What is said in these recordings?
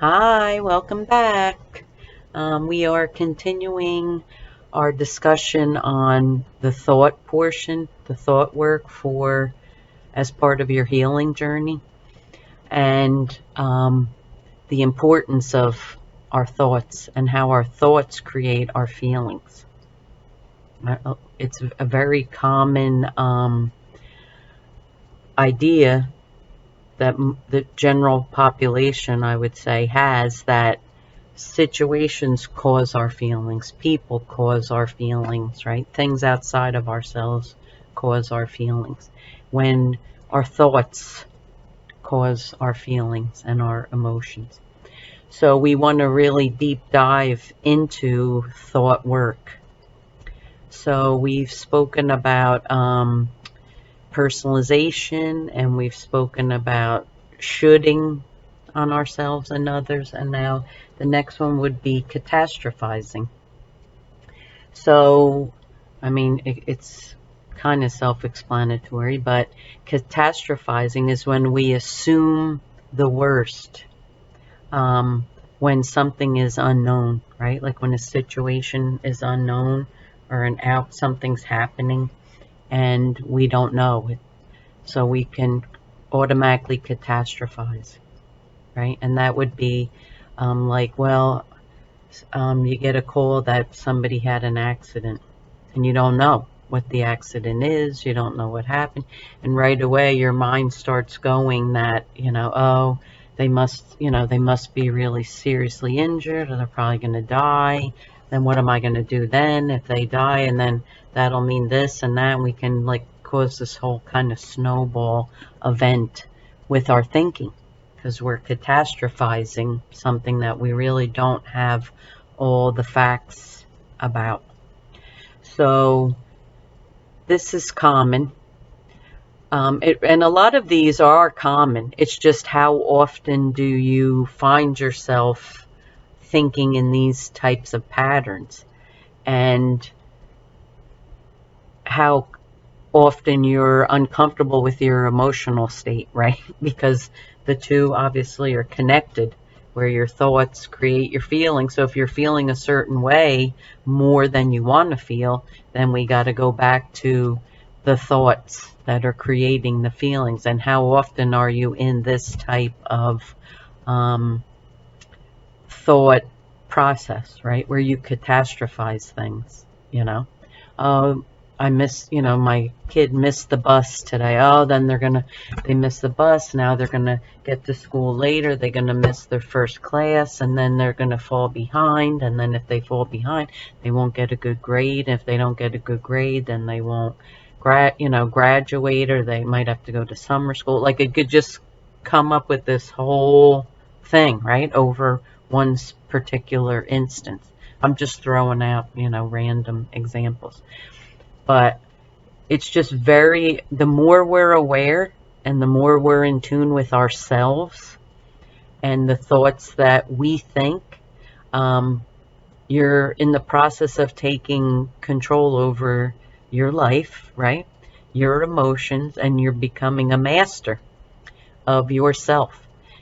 Hi, welcome back. We are continuing our discussion on the thought portion, the thought work for as part of your healing journey, and the importance of our thoughts and how our thoughts create our feelings. It's a very common idea that the general population, I would say, has, that situations cause our feelings, people cause our feelings, right? Things outside of ourselves cause our feelings. When our thoughts cause our feelings and our emotions. So we want to really deep dive into thought work. So we've spoken about personalization, and we've spoken about shoulding on ourselves and others, and now the next one would be catastrophizing. So, I mean, it's kind of self-explanatory, but catastrophizing is when we assume the worst, when something is unknown, right? Like when a situation is unknown, or something's happening and we don't know it. So we can automatically catastrophize, right? And that would be you get a call that somebody had an accident, and you don't know what the accident is, you don't know what happened, and right away your mind starts going that, oh, they must be really seriously injured, or they're probably going to die. Then what am I going to do then if they die? And then that'll mean this and that, and we can cause this whole kind of snowball event with our thinking, because we're catastrophizing something that we really don't have all the facts about. So this is common. And a lot of these are common. It's just how often do you find yourself thinking in these types of patterns, and how often you're uncomfortable with your emotional state, right? Because the two obviously are connected, where your thoughts create your feelings. So if you're feeling a certain way more than you want to feel, then we got to go back to the thoughts that are creating the feelings. And how often are you in this type of thought process, right? Where you catastrophize things, Oh, my kid missed the bus today. Oh, then they miss the bus. Now they're gonna get to school later. They're gonna miss their first class, and then they're gonna fall behind. And then if they fall behind, they won't get a good grade. If they don't get a good grade, then they won't graduate, or they might have to go to summer school. Like, it could just come up with this whole thing, right, over one particular instance. I'm just throwing out, random examples. But it's just the more we're aware and the more we're in tune with ourselves and the thoughts that we think, you're in the process of taking control over your life, right? Your emotions, and you're becoming a master of yourself.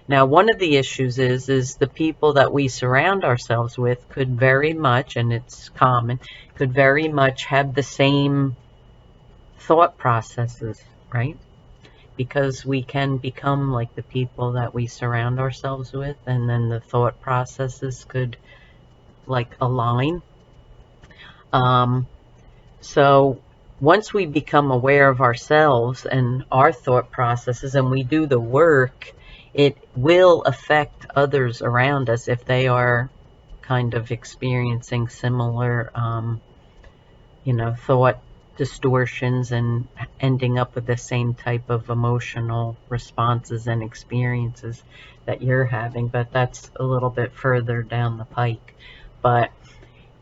Now, one of the issues is the people that we surround ourselves with could very much, and it's common, could very much have the same thought processes, right? Because we can become like the people that we surround ourselves with, and then the thought processes could align. So once we become aware of ourselves and our thought processes, and we do the work, it will affect others around us if they are kind of experiencing similar, thought distortions, and ending up with the same type of emotional responses and experiences that you're having. But that's a little bit further down the pike. But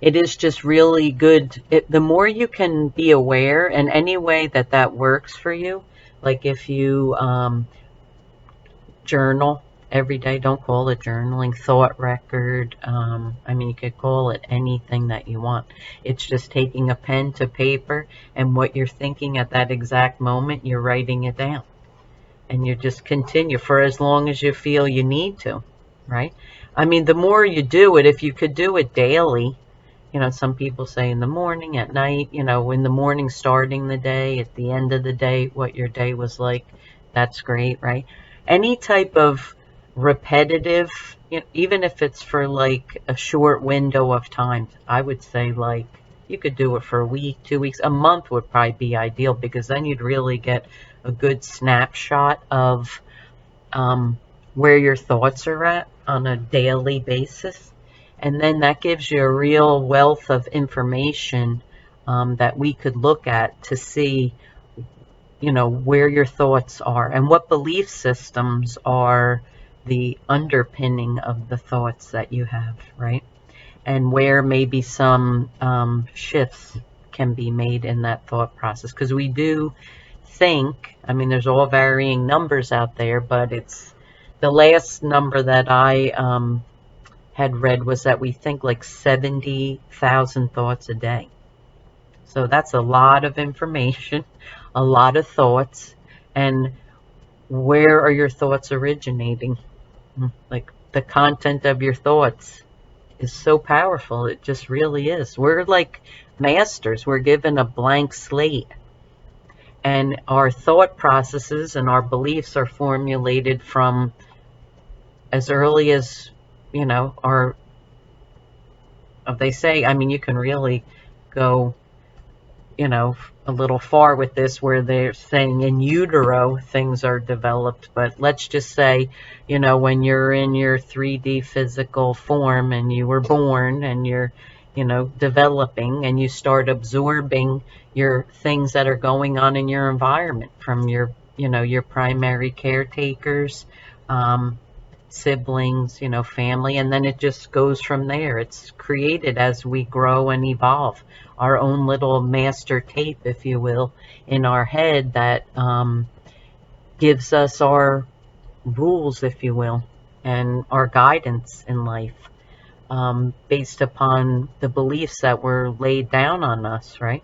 it is just really good. The more you can be aware, in any way that works for you, like if you journal every day, don't call it journaling, thought record. You could call it anything that you want. It's just taking a pen to paper, and what you're thinking at that exact moment, you're writing it down. And you just continue for as long as you feel you need to, right? I mean, the more you do it, if you could do it daily, some people say in the morning, at night, in the morning starting the day, at the end of the day, what your day was like, that's great, right? Any type of repetitive, even if it's for like a short window of time, I would say like you could do it for a week, 2 weeks, a month would probably be ideal because then you'd really get a good snapshot of where your thoughts are at on a daily basis. And then that gives you a real wealth of information that we could look at to see, where your thoughts are and what belief systems are the underpinning of the thoughts that you have, right? And where maybe some shifts can be made in that thought process. Because we do think, I mean, there's all varying numbers out there, but it's the last number that I had read was that we think like 70,000 thoughts a day. So that's a lot of information, a lot of thoughts. And where are your thoughts originating? Like the content of your thoughts is so powerful. It just really is. We're like masters. We're given a blank slate. And our thought processes and our beliefs are formulated from as early as, our, they say, I mean, you can really go, a little far with this where they're saying in utero things are developed. But let's just say, when you're in your 3D physical form and you were born and you're, developing and you start absorbing your things that are going on in your environment from your, your primary caretakers, siblings, family, and then it just goes from there. It's created as we grow and evolve. Our own little master tape, if you will, in our head that gives us our rules, if you will, and our guidance in life based upon the beliefs that were laid down on us, right?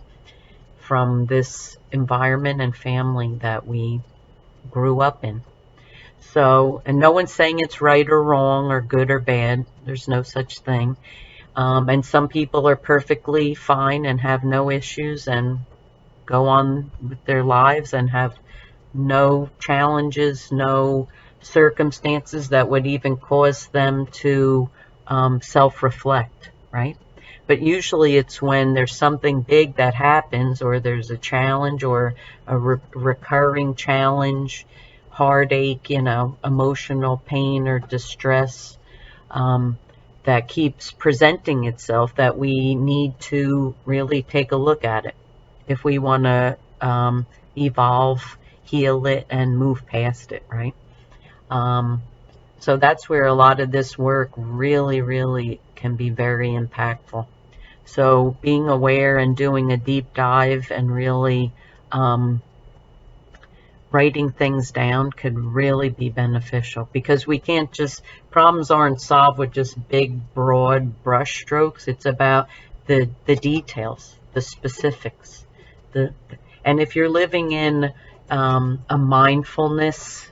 From this environment and family that we grew up in. So, and no one's saying it's right or wrong or good or bad. There's no such thing. And some people are perfectly fine and have no issues and go on with their lives and have no challenges, no circumstances that would even cause them to self-reflect, right? But usually it's when there's something big that happens or there's a challenge or a recurring challenge, heartache, emotional pain or distress that keeps presenting itself that we need to really take a look at it if we want to evolve, heal it, and move past it, right? So that's where a lot of this work really, really can be very impactful. So being aware and doing a deep dive and really writing things down could really be beneficial because we can't just, problems aren't solved with just big, broad brush strokes. It's about the details, the specifics. And if you're living in a mindfulness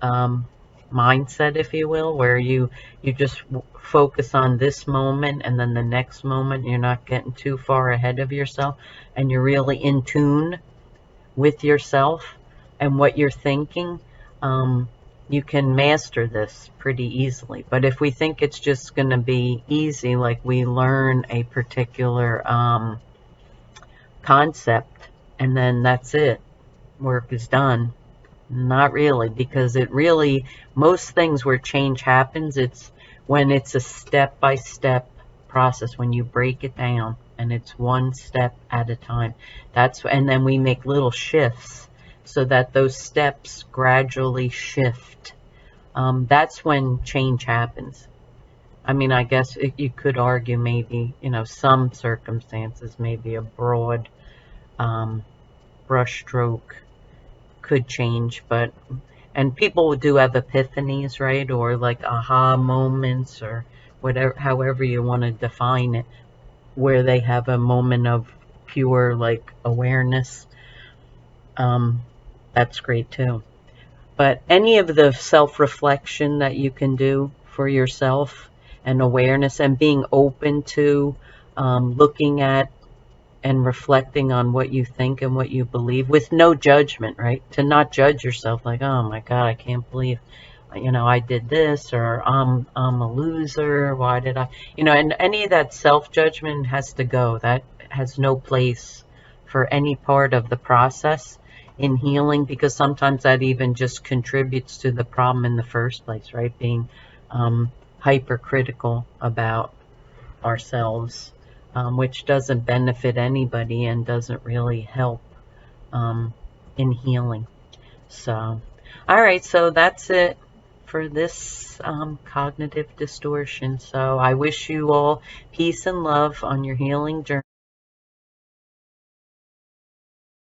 mindset, if you will, where you just focus on this moment and then the next moment, you're not getting too far ahead of yourself and you're really in tune with yourself and what you're thinking, you can master this pretty easily. But if we think it's just going to be easy, like we learn a particular concept and then that's it, work is done. Not really, because it really, most things where change happens, it's when it's a step-by-step process, when you break it down and it's one step at a time. And then we make little shifts so that those steps gradually shift. That's when change happens. I mean, I guess you could argue maybe, some circumstances, maybe a broad brushstroke could change, and people do have epiphanies, right? Or like aha moments or whatever, however you want to define it, where they have a moment of pure like awareness. That's great too. But any of the self-reflection that you can do for yourself, and awareness, and being open to looking at and reflecting on what you think and what you believe with no judgment, right? To not judge yourself like, oh my God, I can't believe, I did this, or I'm a loser. Why did I, and any of that self-judgment has to go. That has no place for any part of the process in healing, because sometimes that even just contributes to the problem in the first place, right? Being hypercritical about ourselves, which doesn't benefit anybody and doesn't really help in healing. So, all right, so that's it for this cognitive distortion. So I wish you all peace and love on your healing journey.